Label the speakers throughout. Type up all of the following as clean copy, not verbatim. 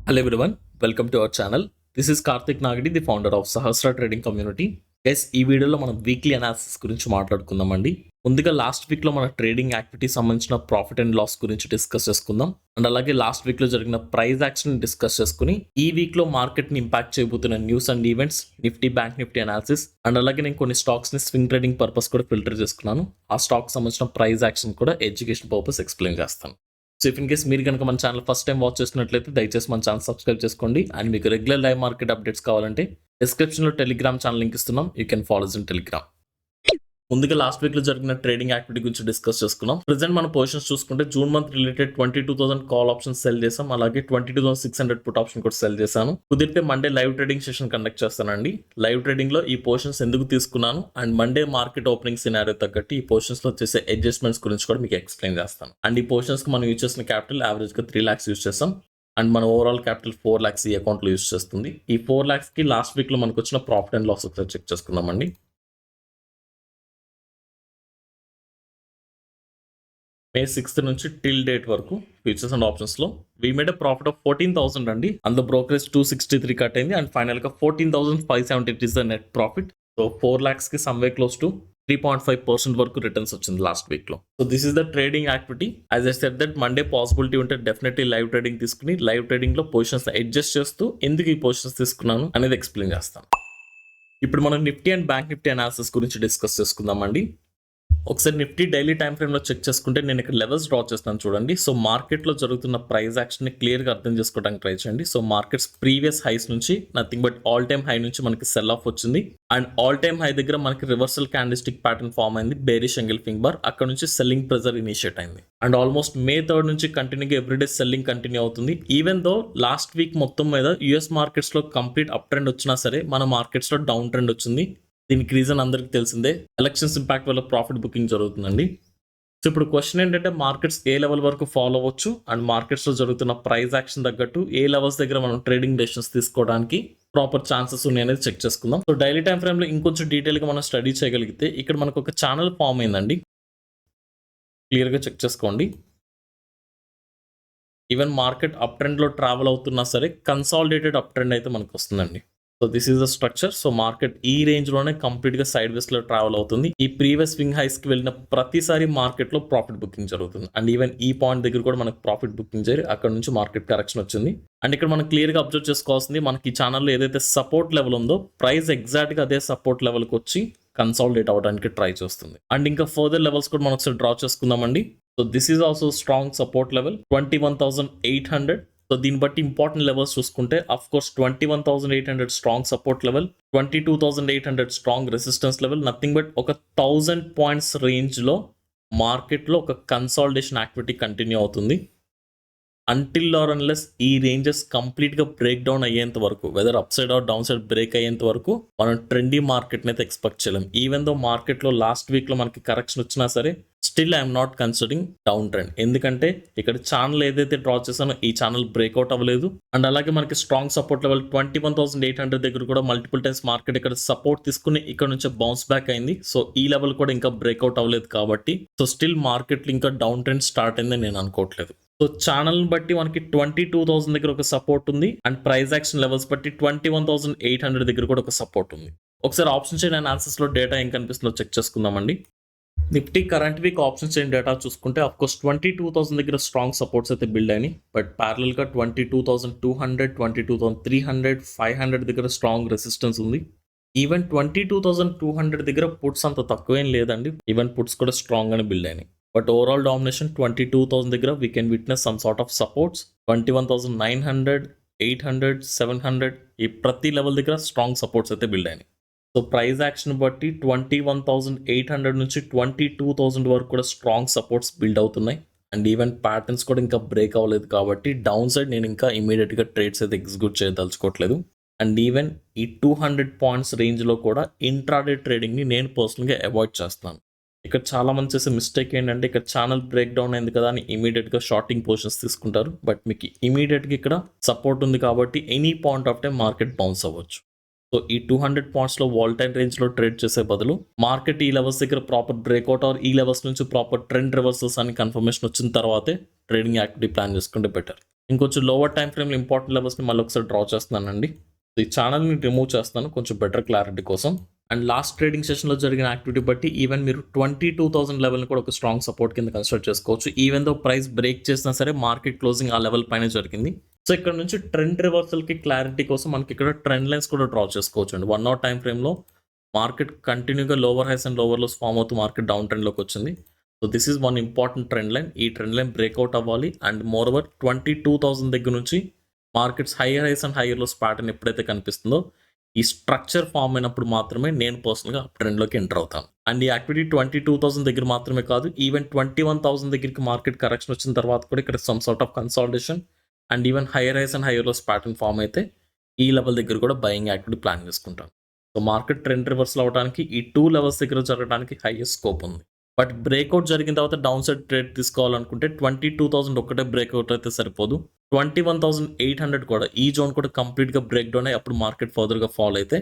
Speaker 1: Hello everyone, welcome to our channel. This is Karthik Nagadi, the founder of Sahasra Trading Community. Guys ఈ వీడియోలో మనం weekly analysis గురించి మాట్లాడుకుందామండి. ముందుగా last వీక్లో మన ట్రేడింగ్ యాక్టివిటీ సంబంధించిన ప్రాఫిట్ అండ్ లాస్ గురించి డిస్కస్ చేసుకుందాం. అండ్ అలాగే లాస్ట్ వీక్లో జరిగిన ప్రైస్ యాక్షన్ డిస్కస్ చేసుకుని ఈ వీక్లో మార్కెట్ని ఇంపాక్ట్ చేయబోతున్న news and events, Nifty bank Nifty analysis and అలాగే నేను కొన్ని స్టాక్స్ని స్వింగ్ ట్రేడింగ్ పర్పస్ కూడా ఫిల్టర్ చేసుకున్నాను. ఆ స్టాక్ సంబంధించిన ప్రైస్ యాక్షన్ కూడా ఎడ్యుకేషన్ పర్పస్ ఎక్స్ప్లెయిన్ చేస్తాను. సో ఇఫ్ ఇన్ కేస్ మీరు కనుక మన ఛానల్ ఫస్ట్ టైం వాచ్ చేస్తున్నట్లయితే దయచేసి మన ఛానల్ సబ్స్క్రైబ్ చేసుకోండి. అండ్ మీకు రెగ్యులర్ లైవ్ మార్కెట్ అప్డేట్స్ కావాలంటే డిస్క్రిప్షన్లో టెలిగ్రామ్ ఛానల్ లింక్ ఇస్తున్నాం. You can follows in Telegram. ముందుగా లాస్ట్ వీక్లో జరిగిన ట్రేడింగ్ యాక్టివిటీ గురించి డిస్కస్ చేసుకున్నాం. ప్రెసెంట్ మన పొజిషన్స్ చూసుకుంటే June month related 22,000 call option cell చేసాం. అలాగే 22,600 పుట్ ఆప్షన్ కూడా సెల్ చేశాను. కుదిరితే Monday live trading session conduct చేస్తానండి. లైవ్ ట్రేడింగ్ లో ఈ పొజిషన్స్ ఎందుకు తీసుకున్నాను and Monday market opening scenario తగ్గట్టు ఈ పొజిషన్స్ లో చేసే అడ్జస్ట్మెంట్స్ గురించి కూడా మీకు ఎక్స్ప్లెయిన్ చేస్తాను. అండ్ ఈ పొజిషన్స్ కి మనం యూజ్ చేసిన క్యాపిటల్ యావరేజ్ గా 3 lakhs యూజ్ చేస్తాం. అండ్ మన ఓవరాల్ క్యాపిటల్ 4 lakhs ఈ అకౌంట్ లో యూజ్ చేస్తుంది. ఈ 4 lakhs కి లాస్ట్ వీక్ లో మనకు వచ్చిన ప్రాఫిట్ అండ్ లాస్ ఒకసారి చెక్ చేసుకుందామండి. మే 6th నుంచి టిల్ డేట్ వరకు ఫ్యూచర్స్ అండ్ ఆప్షన్స్ లో వీ మేడ్ ప్రాఫిట్ ఆఫ్ 14,000 అండి. అండ్ బ్రోకరేజ్ 263 కట్ అయింది. అండ్ ఫైనల్ గా 14,570 is the net profit. So 4 lakhs కి సమ్వే క్లోజ్ టు 3.5% వరకు రిటర్న్స్ వచ్చింది లాస్ట్ వీక్ లో. So this is the trading activity. As I said that Monday possibility ఉంటే definitely live trading తీసుకుని live trading లో positions adjust చేస్తూ ఎందుకు ఈ పొజిషన్స్ తీసుకున్నాను అనేది ఎక్స్ప్లెయిన్ చేస్తాను. ఇప్పుడు మనం Nifty and bank Nifty analysis గురించి డిస్కస్ చేసుకుందామండి. ఒకసారి నిఫ్టీ డైలీ టైం ఫ్రేమ్ లో చెక్ చేసుకుంటే నేను ఇక్కడ లెవెల్స్ డ్రా చేస్తాను చూడండి. సో మార్కెట్ లో జరుగుతున్న ప్రైస్ యాక్షన్ ని క్లియర్ గా అర్థం చేసుకోవడానికి ట్రై చేయండి. సో మార్కెట్స్ ప్రీవియస్ హైస్ నుంచి nothing but all time high నుంచి మనకి సెల్ ఆఫ్ వచ్చింది. అండ్ ఆల్ టైమ్ హై దగ్గర మనకి రివర్సల్ క్యాండిల్స్టిక్ ప్యాటర్న్ ఫామ్ అయింది, బేరిష్ ఎంగల్ఫింగ్ బార్. అక్కడ నుంచి సెల్లింగ్ ప్రెజర్ ఇనిషియేట్ అయింది. అండ్ ఆల్మోస్ట్ మే 3rd నుంచి కంటిన్యూగా ఎవ్రీడే సెల్లింగ్ కంటిన్యూ అవుతుంది. ఈవెన్ దో లాస్ట్ వీక్ మొత్తం మీద యూఎస్ మార్కెట్స్ లో కంప్లీట్ అప్ ట్రెండ్ వచ్చినా సరే మన మార్కెట్స్ లో డౌన్ ట్రెండ్ వచ్చింది. దీనికి రీజన్ అందరికీ తెలిసిందే, ఎలక్షన్స్ ఇంపాక్ట్ వల్ల ప్రాఫిట్ బుకింగ్ జరుగుతుందండి. సో ఇప్పుడు క్వశ్చన్ ఏంటంటే మార్కెట్స్ ఏ లెవెల్ వరకు ఫాలో అవ్వచ్చు అండ్ మార్కెట్స్ లో జరుగుతున్న ప్రైస్ యాక్షన్ తగ్గట్టు ఏ లెవెల్స్ దగ్గర మనం ట్రేడింగ్ డెసిషన్స్ తీసుకోవడానికి ప్రాపర్ ఛాన్సెస్ ఉన్నాయి అనేది చెక్ చేసుకుందాం. సో డైలీ టైం ఫ్రేమ్ లో ఇంకొంచెం డీటెయిల్ గా మనం స్టడీ చేయగలిగితే ఇక్కడ మనకు ఒక ఛానల్ ఫామ్ అయిందండి. క్లియర్ గా చెక్ చేసుకోండి. ఈవెన్ మార్కెట్ అప్ ట్రెండ్ లో ట్రావెల్ అవుతున్నా సరే కన్సాలిడేటెడ్ అప్ ట్రెండ్ అయితే మనకు వస్తుందండి. So this is the structure. So market ఈ రేంజ్ లోనే కంప్లీట్ గా సైడ్ వేస్ లో ట్రావెల్ అవుతుంది. ఈ ప్రీవియస్ స్వింగ్ హైస్ కి వెళ్ళిన ప్రతిసారి మార్కెట్ లో ప్రాఫిట్ బుకింగ్ జరుగుతుంది. అండ్ ఈవెన్ ఈ పాయింట్ దగ్గర కూడా మనకు ప్రాఫిట్ బుకింగ్ జరిగి అక్కడ నుంచి మార్కెట్ కరెక్షన్ వచ్చింది. అండ్ ఇక్కడ మనం క్లియర్ గా అబ్జర్వ్ చేసుకోవాల్సింది, మనకి ఈ ఛానల్లో ఏదైతే సపోర్ట్ లెవెల్ ఉందో ప్రైస్ ఎగ్జాక్ట్ గా అదే సపోర్ట్ లెవెల్ కి వచ్చి కన్సాలిడేట్ అవడానికి ట్రై చేస్తుంది. అండ్ ఇంకా ఫర్దర్ లెవెల్స్ కూడా మనం ఒకసారి డ్రా చేసుకుందామండి. So this is also strong support level 21,800. So దీన్ని బట్టి ఇంపార్టెంట్ లెవెల్స్ చూసుకుంటే of course 21,800 strong support level, 22,800 strong resistance level. Nothing but ఒక 1000 పాయింట్స్ రేంజ్ లో మార్కెట్ లో ఒక కన్సాలిడేషన్ యాక్టివిటీ కంటిన్యూ అవుతుంది. అంటిల్ ఆర్ అన్లెస్ ఈ రేంజెస్ కంప్లీట్ గా బ్రేక్ డౌన్ అయ్యేంత వరకు, whether upside or downside break అయ్యేంత వరకు మనం ట్రెండీ మార్కెట్ అయితే ఎక్స్పెక్ట్ చేయలేం. ఈవెన్ దో మార్కెట్ లో లాస్ట్ వీక్ లో మనకి కరెక్షన్ వచ్చినా సరే still I'm not considering down trend. ఎందుకంటే ఇక్కడ ఛానల్ ఏదైతే డ్రా చేశానో ఈ ఛానల్ బ్రేక్అవుట్ అవ్వలేదు. అండ్ అలాగే మనకి స్ట్రాంగ్ సపోర్ట్ లెవెల్ 21,800 దగ్గర కూడా మల్టిపుల్ టైమ్స్ మార్కెట్ ఇక్కడ సపోర్ట్ తీసుకుని ఇక్కడ నుంచి బౌన్స్ బ్యాక్ అయింది. సో ఈ లెవెల్ కూడా ఇంకా బ్రేక్అవుట్ అవ్వలేదు కాబట్టి సో స్టిల్ మార్కెట్ ఇంకా డౌన్ ట్రెండ్ స్టార్ట్ అయిందని నేను అనుకోవట్లేదు. సో ఛానల్ బట్టి మనకి 22,000 దగ్గర ఒక సపోర్ట్ ఉంది. అండ్ ప్రైస్ యాక్షన్ లెవెల్స్ బట్టి 21,800 దగ్గర కూడా ఒక సపోర్ట్ ఉంది. ఒకసారి ఆప్షన్ చైన్ అనాలిసిస్ లో డేటా ఏం కనిపిస్తుందో చెక్ చేసుకుందామండి. Nifty current week option chain data చూసుకుంటే అఫ్ కోర్స్ 22,000 దగ్గర స్ట్రాంగ్ సపోర్ట్స్ అయితే బిల్డ్ అయినాయి. బట్ ప్యారలల్ గా 22,200, 22,300, 500 దగ్గర స్ట్రాంగ్ రెసిస్టెన్స్ ఉంది. ఈవెన్ 22,200 దగ్గర పుట్స్ అంత తక్కువేం లేదండి. ఈవెన్ పుట్స్ కూడా స్ట్రాంగ్ అని బిల్డ్ అయినాయి. బట్ ఓవరాల్ డామినేషన్ 22,000 దగ్గర we can witness some sort of supports. 21,900, 800, 700 ఈ ప్రతి లెవెల్ దగ్గర స్ట్రాంగ్ సపోర్ట్స్ అయితే బిల్డ్ అయినాయి. సో ప్రైస్ యాక్షన్ బట్టి 21,800 నుంచి 22,000 వరకు కూడా స్ట్రాంగ్ సపోర్ట్స్ బిల్డ్ అవుతున్నాయి. అండ్ ఈవెన్ ప్యాటర్న్స్ కూడా ఇంకా బ్రేక్ అవ్వలేదు కాబట్టి డౌన్ సైడ్ నేను ఇంకా ఇమీడియట్ గా ట్రేడ్స్ అయితే ఎగ్జిక్యూట్ చేయదలుచుకోవట్లేదు. అండ్ ఈవెన్ ఈ 200 పాయింట్స్ రేంజ్ లో కూడా ఇంట్రాడే ట్రేడింగ్ ని నేను పర్సనల్ గా అవాయిడ్ చేస్తున్నాను. ఇక్కడ చాలా మంది చేసే మిస్టేక్ ఏంటంటే ఇక్కడ ఛానల్ బ్రేక్ డౌన్ అయింది కదా అని ఇమీడియట్ గా షార్టింగ్ పొజిషన్స్ తీసుకుంటారు. బట్ మీకు ఇమీడియట్ గా ఇక్కడ సపోర్ట్ ఉంది కాబట్టి any point of time market bounce అవ్వచ్చు. సో ఈ 200 పాయింట్స్ లో వాల్టైల్ రేంజ్ లో ట్రేడ్ చేసే బదులు మార్కెట్ ఈ లెవెల్స్ దగ్గర ప్రాపర్ బ్రేక్అవుట్ ఆర్ ఈ లెవెల్స్ నుంచి ప్రాపర్ ట్రెండ్ రివర్సల్స్ అని కన్ఫర్మేషన్ వచ్చిన తర్వాతే ట్రేడింగ్ యాక్టివిటీ ప్లాన్ చేసుకుంటే బెటర్. ఇంకొంచెం లోవర్ టైం ఫ్రేమ్లో ఇంపార్టెంట్ లెవెల్స్ని మళ్ళీ ఒకసారి డ్రా చేస్తున్నానండి. ఈ ఛానల్ని రిమూవ్ చేస్తాను కొంచెం బెటర్ క్లారిటీ కోసం. అండ్ లాస్ట్ ట్రేడింగ్ సెషన్లో జరిగిన యాక్టివిటీ బట్టి ఈవెన్ మీరు 22,000 లెవెల్ని కూడా ఒక స్ట్రాంగ్ సపోర్ట్ కింద కన్సిడర్ చేసుకోవచ్చు. ఈవెన్ దో ప్రైస్ బ్రేక్ చేసినా సరే మార్కెట్ క్లోజింగ్ ఆ లెవెల్ పైన జరిగింది. సో ఇక్కడ నుంచి ట్రెండ్ రివర్సల్కి క్లారిటీ కోసం మనకి ఇక్కడ ట్రెండ్ లైన్స్ కూడా డ్రా చేసుకోవచ్చు అండి. 1 అవర్ టైం ఫ్రేమ్లో మార్కెట్ కంటిన్యూగా lower highs and lower lows form అవుతూ మార్కెట్ డౌన్ ట్రెండ్లోకి వచ్చింది. So this is one important trend line. ఈ ట్రెండ్ లైన్ బ్రేక్అవుట్ అవ్వాలి అండ్ మోర్ ఓవర్ 22,000 దగ్గర నుంచి markets higher highs and higher lows pattern ఎప్పుడైతే కనిపిస్తుందో ఈ స్ట్రక్చర్ ఫామ్ అయినప్పుడు మాత్రమే నేను పర్సనల్గా ట్రెండ్లోకి ఎంటర్ అవుతాను. అండ్ ఈ యాక్టివిటీ 22,000 దగ్గర మాత్రమే కాదు, ఈవెన్ 21,000 దగ్గరికి మార్కెట్ కరెక్షన్ వచ్చిన తర్వాత కూడా ఇక్కడ some sort of consolidation and even higher highs and higher lows pattern form అయితే ఈ లెవెల్ దగ్గర కూడా బయింగ్ యాక్టివిటీ ప్లాన్ చేసుకుంటాను. సో మార్కెట్ ట్రెండ్ రివర్సల్ అవడానికి ఈ 2 లెవెల్స్ దగ్గర జరగడానికి హైయెస్ట్ స్కోప్ ఉంది. బట్ బ్రేక్అవుట్ జరిగిన తర్వాత డౌన్ సైడ్ ట్రేడ్ తీసుకోవాలనుకుంటే 22,000 ఒక్కటే బ్రేక్అవుట్ అయితే సరిపోదు. 21,800 కూడా ఈ జోన్ కూడా కంప్లీట్గా బ్రేక్ డౌన్ అయ్యి అప్పుడు మార్కెట్ ఫర్దర్గా ఫాల్ అయితే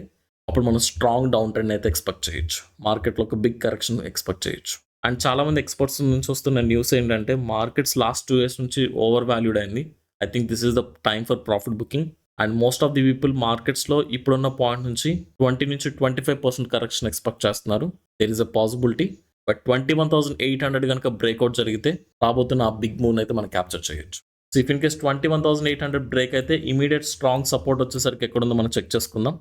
Speaker 1: అప్పుడు మనం స్ట్రాంగ్ డౌన్ ట్రెండ్ అయితే ఎక్స్పెక్ట్ చేయొచ్చు. మార్కెట్లో ఒక బిగ్ కరెక్షన్ ఎక్స్పెక్ట్ చేయొచ్చు. అండ్ చాలామంది ఎక్స్పర్ట్స్ నుంచి వస్తున్న న్యూస్ ఏంటంటే మార్కెట్స్ లాస్ట్ 2 years నుంచి ఓవర్ వాల్యూడ్ అయింది. I think this is the time for profit booking. And most of the people మార్కెట్స్లో ఇప్పుడున్న పాయింట్ నుంచి 20-25% కరెక్షన్ ఎక్స్పెక్ట్ చేస్తున్నారు. There is a possibility. But 21,800 కనుక బ్రేక్అవుట్ జరిగితే రాబోతున్న ఆ బిగ్ మూవ్ అయితే మనం క్యాప్చర్ చేయొచ్చు. So if in case 21,800 break అయితే ఇమీడియట్ స్ట్రాంగ్ సపోర్ట్ వచ్చేసరికి ఎక్కడుందో మనం చెక్ చేసుకుందాం.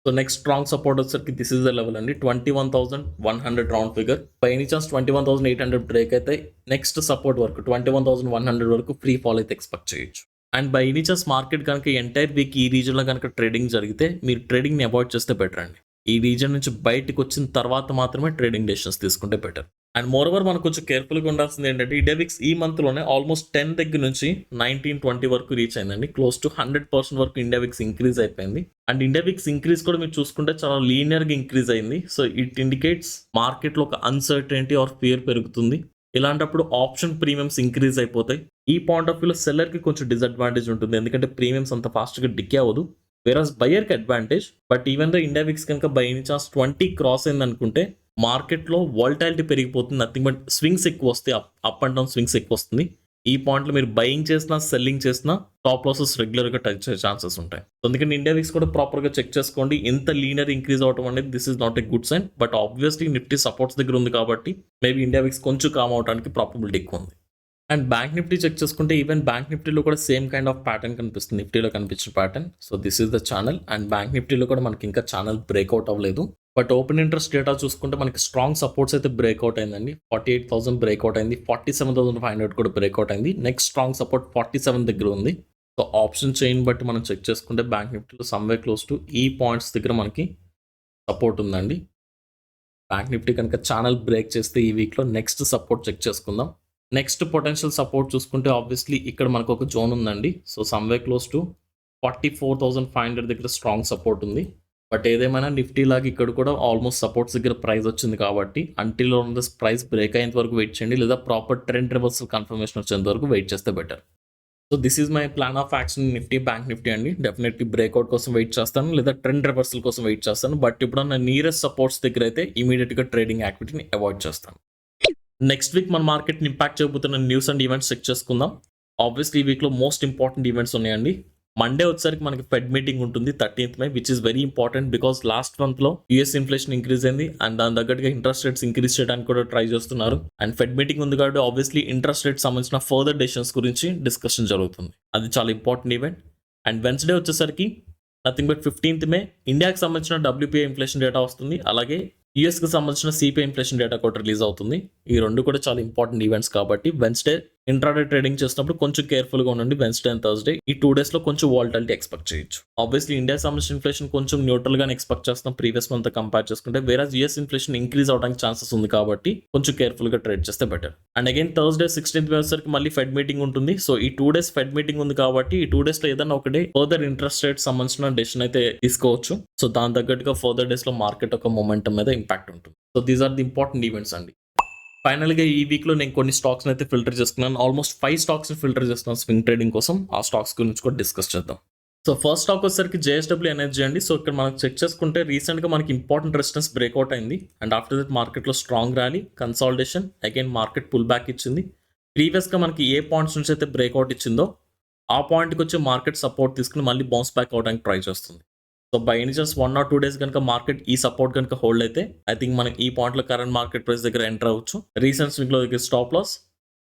Speaker 1: సో నెక్స్ట్ స్ట్రాంగ్ సపోర్ట్ వచ్చేసరికి దిస్ ఇస్ ద లెవెల్ అండి, 21,100 round figure. By any chance 21,800 break అయితే నెక్స్ట్ సపోర్ట్ వరకు 21,100 వరకు ఫ్రీ ఫాల్ అయితే ఎక్స్పెక్ట్ చేయొచ్చు. And by any chance market కనుక ఎంటైర్ వీక్ ఈ రీజన్లో కనుక ట్రేడింగ్ జరిగితే మీరు ట్రేడింగ్ని అవాయిడ్ చేస్తే బెటర్ అండి. ఈ రీజన్ నుంచి బయటకు వచ్చిన తర్వాత మాత్రమే ట్రేడింగ్ డెసిషన్స్ తీసుకుంటే బెటర్. అండ్ మోర్ ఓవర్ మనం కొంచెం కేర్ఫుల్గా ఉండాల్సింది ఏంటంటే ఇండెవిక్స్ ఈ మంత్లోనే ఆల్మోస్ట్ 10 దగ్గర నుంచి 19-20 వరకు రీచ్ అయిందండి. క్లోజ్ టు 100% వరకు ఇండెవిక్స్ ఇంక్రీజ్ అయిపోయింది. అండ్ ఇండెవిక్స్ ఇంక్రీజ్ కూడా మీరు చూసుకుంటే చాలా లీనియర్గా ఇంక్రీజ్ అయింది. సో ఇట్ ఇండికేట్స్ మార్కెట్లో ఒక అన్సర్టెనిటీ ఆర్ ఫియర్ పెరుగుతుంది. ఇలాంటప్పుడు ఆప్షన్ ప్రీమియమ్స్ ఇంక్రీజ్ అయిపోతాయి. ఈ పాయింట్ ఆఫ్ వ్యూలో సెల్లర్కి కొంచెం డిసడ్వాంటేజ్ ఉంటుంది, ఎందుకంటే ప్రీమియమ్స్ అంత ఫాస్ట్గా డికే అవ్వదు. వేరాస్ బయర్కి అడ్వాంటేజ్. బట్ ఈవెన్ దో ఇండెవిక్స్ కనుక బై ఎనీ ఛాన్స్ 20 క్రాస్ అయింది అనుకుంటే మార్కెట్లో వాలటాలిటీ పెరిగిపోతుంది. నథింగ్ బట్ స్వింగ్స్ ఎక్కువ వస్తాయి, అప్ అండ్ డౌన్ స్వింగ్స్ ఎక్కువ వస్తుంది. ఈ పాయింట్లో మీరు బయింగ్ చేసినా సెల్లింగ్ చేసినా టాప్ లాసెస్ రెగ్యులర్గా టచ్ చేసే ఛాన్సెస్ ఉంటాయి. అందుకని ఇండెవిక్స్ కూడా ప్రాపర్గా చెక్ చేసుకోండి. ఎంత లీనర్ ఇంక్రీజ్ అవడం అనేది this is not a good sign. But obviously Nifty supports దగ్గర ఉంది కాబట్టి మేబీ ఇండెవిక్స్ కొంచెం కామ్ అవడానికి ప్రాబబిలిటీ ఎక్కువ ఉంది. అండ్ బ్యాంక్ నిఫ్టీ చెక్ చేసుకుంటే ఈవెన్ బ్యాంక్ నిఫ్టీలో కూడా సేమ్ కైండ్ ఆఫ్ ప్యాటర్న్ కనిపిస్తుంది, నిఫ్టీలో కనిపించిన pattern. So this is the channel. And bank నిఫ్టీలో కూడా మనకి ఇంకా ఛానల్ బ్రేక్అవుట్ అవ్వలేదు. బట్ ఓపెన్ ఇంట్రెస్ట్ డేటా చూసుకుంటే మనకి స్ట్రాంగ్ సపోర్ట్స్ అయితే బ్రేక్అవుట్ అయిందండి. 48,000 బ్రేక్అవుట్ అయింది, 47,500 కూడా బ్రేక్అవుట్ అయింది. నెక్స్ట్ స్ట్రాంగ్ సపోర్ట్ 47 దగ్గర ఉంది. సో ఆప్షన్ చైన్ బట్టి మనం చెక్ చేసుకుంటే బ్యాంక్ నిఫ్టీలో సమ్వే క్లోజ్ టు ఈ పాయింట్స్ దగ్గర మనకి సపోర్ట్ ఉందండి. బ్యాంక్ నిఫ్టీ కనుక ఛానల్ బ్రేక్ చేస్తే ఈ వీక్లో నెక్స్ట్ సపోర్ట్ చెక్ చేసుకుందాం. నెక్స్ట్ పొటెన్షియల్ సపోర్ట్ చూసుకుంటే ఆబ్వియస్లీ ఇక్కడ మనకు ఒక జోన్ ఉందండి. సో సమ్వే క్లోజ్ టు 44,500 దగ్గర స్ట్రాంగ్ సపోర్ట్ ఉంది. బట్ ఏదేమైనా నిఫ్టీ లాగా ఇక్కడ కూడా ఆల్మోస్ట్ సపోర్ట్స్ దగ్గర ప్రైస్ వచ్చింది కాబట్టి until on this price break అయ్యేంత వరకు వెయిట్ చేయండి, లేదా ప్రాపర్ ట్రెండ్ రివర్సల్ కన్ఫర్మేషన్ వచ్చేంత వరకు వెయిట్ చేస్తే better. So this is my plan of action Nifty bank Nifty అండి. డెఫినెట్లీ బ్రేక్అవుట్ కోసం వెయిట్ చేస్తాను, లేదా ట్రెండ్ రివర్సల్ కోసం వెయిట్ చేస్తాను. బట్ ఇప్పుడు నా నియరెస్ట్ సపోర్ట్స్ దగ్గర అయితే ఇమీడియట్గా ట్రేడింగ్ యాక్టివిటీని అవాయిడ్ చేస్తాను. నెక్స్ట్ వీక్ మన మార్కెట్ని ఇంపాక్ట్ చేయబోతున్న న్యూస్ అండ్ ఈవెంట్స్ చెక్ చేసుకుందాం. ఆబ్వియస్లీ ఈ వీక్లో మోస్ట్ ఇంపార్టెంట్ ఈవెంట్స్ ఉన్నాయండి. మండే వచ్చేసరికి మనకి ఫెడ్ మీటింగ్ ఉంటుంది 13th May, which is very important because last మంత్లో యూఎస్ ఇన్ఫ్లేషన్ ఇంక్రీజ్ అయింది అండ్ దాని తగ్గట్టుగా ఇంట్రెస్ట్ రేట్స్ ఇంక్రీజ్ చేయడానికి కూడా ట్రై చేస్తున్నారు. అండ్ ఫెడ్ మీటింగ్ ఉంది కాబట్టి ఆబ్వియస్లీ ఇంట్రెస్ట్ రేట్స్ సంబంధించిన ఫర్దర్ డెసిషన్స్ గురించి డిస్కషన్ జరుగుతుంది. అది చాలా ఇంపార్టెంట్ ఈవెంట్. అండ్ వెన్స్డే వచ్చేసరికి నథింగ్ బట్ 15th May ఇండియాకి సంబంధించిన WPI ఇన్ఫ్లేషన్ డేటా వస్తుంది. అలాగే యూఎస్కి సంబంధించిన CPI ఇన్ఫ్లేషన్ డేటా కూడా రిలీజ్ అవుతుంది. ఈ రెండు కూడా చాలా ఇంపార్టెంట్ ఈవెంట్స్ కాబట్టి వెన్స్డే ఇంట్రాడే ట్రేడింగ్ చేసినప్పుడు కొంచెం కేర్ఫుల్గా ఉండండి. వెన్స్డే అండ్ థర్స్డే ఈ 2 daysలో కొంచెం వాలటాలిటీ ఎక్స్పెక్ట్ చేయొచ్చు. ఆబ్వియస్లీ ఇండియా సంబంధించిన ఇన్ఫ్లేషన్ కొంచెం న్యూట్రల్గానే ఎక్స్పెక్ట్ చేస్తాం ప్రీవియస్ మంత్ కంపేర్ చేసుకుంటే. వేరే యూఎస్ ఇన్ఫ్లేషన్ ఇంక్రీజ్ అవడానికి ఛాన్సెస్ ఉంది కాబట్టి కొంచెం కేర్ఫుల్గా ట్రేడ్ చేస్తే better. And again Thursday 16th May వచ్చేసరికి మళ్ళీ ఫెడ్ మీటింగ్ ఉంటుంది. సో ఈ 2 days ఫెడ్ మీటింగ్ ఉంది కాబట్టి ఈ 2 daysలో ఏదైనా ఒకటి ఫర్దర్ ఇంట్రెస్ట్ రేట్ సంబంధించిన డెసిషన్ అయితే తీసుకోవచ్చు. సో దాని తగ్గట్టుగా ఫర్దర్ డేస్లో మార్కెట్ ఒక మొమెంటం మీద ఇంపాక్ట్ ఉంటుంది. So these are the important events అండి. ఫైనల్గా ఈ వీక్లో నేను కొన్ని స్టాక్స్ని అయితే ఫిల్టర్ చేసుకున్నాను. ఆల్మోస్ట్ 5 స్టాక్స్ని ఫిల్టర్ చేస్తున్నాను స్వింగ్ ట్రేడింగ్ కోసం. ఆ స్టాక్స్ గురించి కూడా డిస్కస్ చేద్దాం. సో ఫస్ట్ స్టాక్ వచ్చేసరికి JSW Energy అండి. సో ఇక్కడ మనం చెక్ చేసుకుంటే రీసెంట్గా మనకి ఇంపార్టెంట్ రెసిస్టెన్స్ బ్రేక్అవుట్ అయింది అండ్ ఆఫ్టర్ దట్ మార్కెట్లో strong rally, consolidation, again market pull back ఇచ్చింది. ప్రీవియస్గా మనకి ఏ పాయింట్స్ నుంచి అయితే బ్రేక్అవుట్ ఇచ్చిందో ఆ పాయింట్కి వచ్చి మార్కెట్ సపోర్ట్ తీసుకుని మళ్ళీ బౌన్స్ బ్యాక్ అవడానికి ట్రై చేస్తుంది. So by any chance 1 or 2 days కనుక మార్కెట్ ఈ సపోర్ట్ కనుక హోల్డ్ అయితే ఐ థింక్ మనకి ఈ పాయింట్లో కరెంట్ మార్కెట్ ప్రైస్ దగ్గర ఎంటర్ అవ్వచ్చు. రీసెంట్ స్వింగ్లో దగ్గర stop loss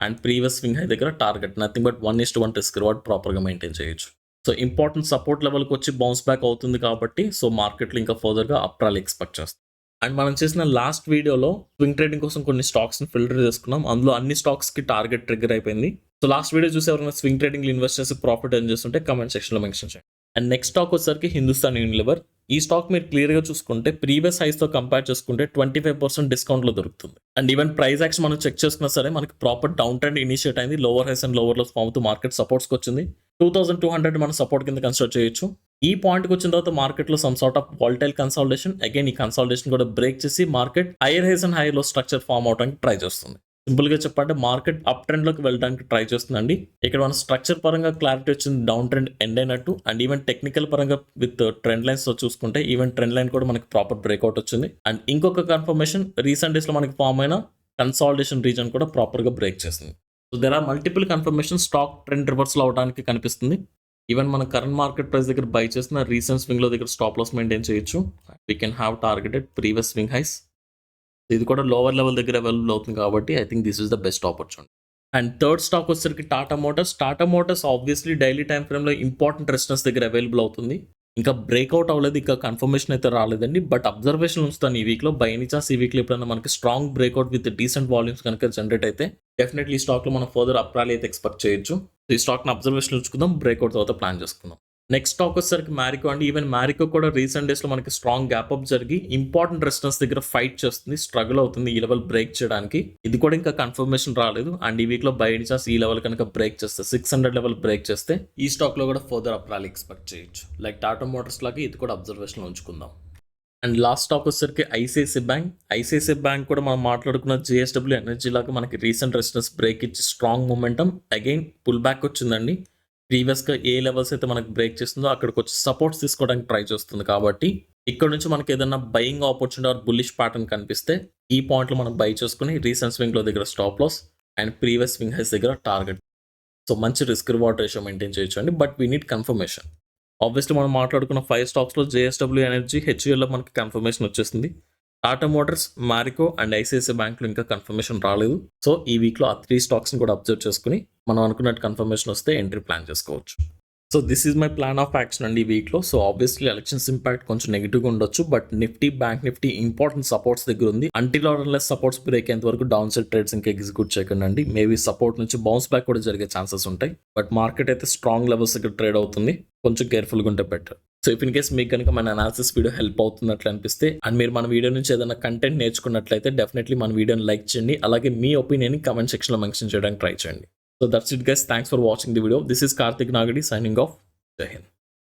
Speaker 1: and previous swing high దగ్గర target nothing but 1:1 risk reward ప్రాపర్గా మెయింటైన్ చేయొచ్చు. సో ఇంపార్టెంట్ సపోర్ట్ లెవెల్కి వచ్చి బౌన్స్ బ్యాక్ అవుతుంది కాబట్టి సో మార్కెట్లో ఇంకా ఫర్దర్గా అప్ ర్యాలీ ఎక్స్పెక్ట్ చేస్తాం. అండ్ మనం చేసిన లాస్ట్ వీడియోలో స్వింగ్ ట్రేడింగ్ కోసం కొన్ని స్టాక్స్ని ఫిల్టర్ చేసుకున్నాం. అందులో అన్ని స్టాక్స్కి టార్గెట్ ట్రిగ్గర్ అయిపోయింది. సో లాస్ట్ వీడియో చూసి ఎవరైనా స్వింగ్ ట్రేడింగ్లో ఇన్వెస్ట్ చేసి ప్రాఫిట్ ఎర్న్ చేస్తుంటే కమెంట్ సెక్షన్లో మెన్షన్ చేయండి. అండ్ నెక్స్ట్ స్టాక్ వచ్చేసరికి హిందుస్థాన్ యూనిలివర్. ఈ స్టాక్ మీరు క్లియర్గా చూసుకుంటే ప్రీవియస్ హైస్తో కంపేర్ చేసుకుంటే 25% డిస్కౌంట్లో దొరుకుతుంది. అండ్ ఈవెన్ ప్రైస్ యాక్షన్ మనం చెక్ చేసుకున్నా సరే మనకి ప్రాపర్ డౌన్ ట్రెండ్ ఇనిషియేట్ అయింది. Lower highs and lower lows form అవుతూ మార్కెట్ సపోర్ట్స్కి వచ్చింది. 2200 మనం సపోర్ట్ కింద కన్సిడర్ చేయొచ్చు. ఈ పాయింట్కి వచ్చిన తర్వాత మార్కెట్లో some sort of volatile consolidation, again ఈ కన్సాలిడేషన్ కూడా బ్రేక్ చేసి market higher highs and higher low structure form అవడానికి ట్రై చేస్తుంది. సింపుల్గా చెప్పంటే మార్కెట్ అప్ ట్రెండ్లోకి వెళ్ళడానికి ట్రై చేస్తుందండి. ఇక్కడ మన స్ట్రక్చర్ పరంగా క్లారిటీ వచ్చింది, డౌన్ ట్రెండ్ ఎండ్ అయినట్టు. అండ్ ఈవెన్ టెక్నికల్ పరంగా విత్ ట్రెండ్ లైన్స్తో చూసుకుంటే ఈవెన్ ట్రెండ్ లైన్ కూడా మనకి ప్రాపర్ బ్రేక్అవుట్ వచ్చింది. అండ్ ఇంకొక కన్ఫర్మేషన్ రీసెంట్ డేస్లో మనకి ఫామ్ అయిన కన్సాలిడేషన్ రీజన్ కూడా ప్రాపర్గా బ్రేక్ చేసింది. So there are multiple confirmation stock trend reversal అవడానికి కనిపిస్తుంది. ఈవెన్ మన కరెంట్ మార్కెట్ ప్రైస్ దగ్గర బై చేసిన రీసెంట్ స్వింగ్లో దగ్గర స్టాప్ లాస్ మెయింటైన్ చేయొచ్చు. We can have targeted previous swing highs. ఇది కూడా లోవర్ లెవెల్ దగ్గర అవైలబుల్ అవుతుంది కాబట్టి I think this is the best opportunity. And third stock వచ్చేసరికి Tata Motors. Tata Motors obviously daily time ఫ్రేమ్లో ఇంపార్టెంట్ రెసిస్టెన్స్ దగ్గర అవైలబుల్ అవుతుంది. ఇంకా బ్రేక్అవుట్ అవ్వలేదు, ఇంకా కన్ఫర్మేషన్ అయితే రాలేదండి. బట్ అబ్జర్వేషన్ ఉంచుతాను ఈ వీక్లో. బై ఎనీ ఛాన్స్ ఈ వీక్లో ఎప్పుడైనా మనకి strong breakout with decent volumes కనుక జనరేట్ అయితే డెఫినెట్లీ ఈ స్టాక్లో మనం ఫర్దర్ అప్ ర్యాలీ అయితే ఎక్స్పెక్ట్ చేయొచ్చు. ఈ స్టాక్ని అబ్జర్వేషన్ ఉంచుకుందాం, బ్రేక్అవుట్ తర్వాత ప్లాన్ చేసుకుందాం. నెక్స్ట్ స్టాక్ వచ్చేసరికి మ్యారికో అండి. ఈవెన్ మ్యారికో కూడా రీసెంట్ డేస్లో మనకి స్ట్రాంగ్ గ్యాప్ అప్ జరిగి ఇంపార్టెంట్ రెసిస్టెన్స్ దగ్గర ఫైట్ చేస్తుంది, స్ట్రగుల్ అవుతుంది ఈ లెవెల్ బ్రేక్ చేయడానికి. ఇది కూడా ఇంకా కన్ఫర్మేషన్ రాలేదు. అండ్ ఈ వీక్లో బై ఎనీ ఛాన్స్ ఈ లెవెల్ కనుక బ్రేక్ చేస్తే 600 లెవెల్ బ్రేక్ చేస్తే ఈ స్టాక్లో కూడా ఫర్దర్ అప్ ర్యాలీ ఎక్స్పెక్ట్ చేయొచ్చు. లైక్ టాటా మోటార్స్ లాగా ఇది కూడా అబ్జర్వేషన్లో ఉంచుకుందాం. అండ్ లాస్ట్ స్టాక్ వచ్చేసరికి ఐసిఐసిఐ బ్యాంక్. ఐసిఐసిఐ బ్యాంక్ కూడా మనం మాట్లాడుకున్న జేఎస్డబ్ల్యూ ఎనర్జీ లాగా మనకి రీసెంట్ రెసిస్టెన్స్ బ్రేక్ ఇచ్చి strong momentum again pull back వచ్చిందండి. ప్రీవియస్గా ఏ లెవెల్స్ అయితే మనకి బ్రేక్ చేస్తుందో అక్కడికి వచ్చి సపోర్ట్స్ తీసుకోవడానికి ట్రై చేస్తుంది కాబట్టి ఇక్కడ నుంచి మనకి ఏదైనా buying opportunity or bullish pattern కనిపిస్తే ఈ పాయింట్లో మనం బై చేసుకుని రీసెంట్ స్వింగ్లో దగ్గర stop loss and previous swing highs దగ్గర టార్గెట్. సో మంచి రిస్క్ రివార్డ్ రేషియో మెయింటైన్ చేయొచ్చు అండి. But we need confirmation. Obviously మనం మాట్లాడుకున్న 5 స్టాక్స్లో జేఎస్డబ్ల్యూ ఎనర్జీ, హెచ్యుఎల్లో మనకి కన్ఫర్మేషన్ వచ్చేసింది. Tata Motors, Marico and ICICI బ్యాంక్లో ఇంకా కన్ఫర్మేషన్ రాలేదు. సో ఈ వీక్లో ఆ 3 స్టాక్స్ని కూడా అబ్జర్వ్ చేసుకుని మనం అనుకున్నట్టు కన్ఫర్మేషన్ వస్తే ఎంట్రీ ప్లాన్ చేసుకోవచ్చు. So this is my plan of action అండి ఈ వీక్లో. సో ఆబ్వియస్లీ ఎలక్షన్స్ ఇంపాక్ట్ కొంచెం నెగిటివ్గా ఉండొచ్చు. But Nifty, bank Nifty important supports దగ్గర ఉంది. Until or unless supports break అయ్యేంత వరకు డౌన్ సైడ్ ట్రేడ్స్ ఇంకా ఎగ్జిక్యూట్ చేయకండి అండి. మేబీ సపోర్ట్ నుంచి బౌన్స్ బ్యాక్ కూడా జరిగే ఛాన్సెస్ ఉంటాయి. బట్ మార్కెట్ అయితే స్ట్రాంగ్ లెవెల్స్ దగ్గర ట్రేడ్ అవుతుంది. కొంచెం కేర్ఫుల్గా ఉంటే better. So if in case మీకు కనుక మన అనాలిసిస్ వీడియో హెల్ప్ అవుతున్నట్లు అనిపిస్తే అండ్ మీరు మన వీడియో నుంచి ఏదైనా కంటెంట్ నేర్చుకున్నట్లయితే డెఫినెట్లీ మన వీడియోని లైక్ చేయండి. అలాగే మీ ఒపీనియన్ని కమెంట్ సెక్షన్లో మెన్షన్ చేయడానికి ట్రై చేయండి. So that's it guys. Thanks for watching the video. This is Karthik Nagadi signing off. Jai Hind.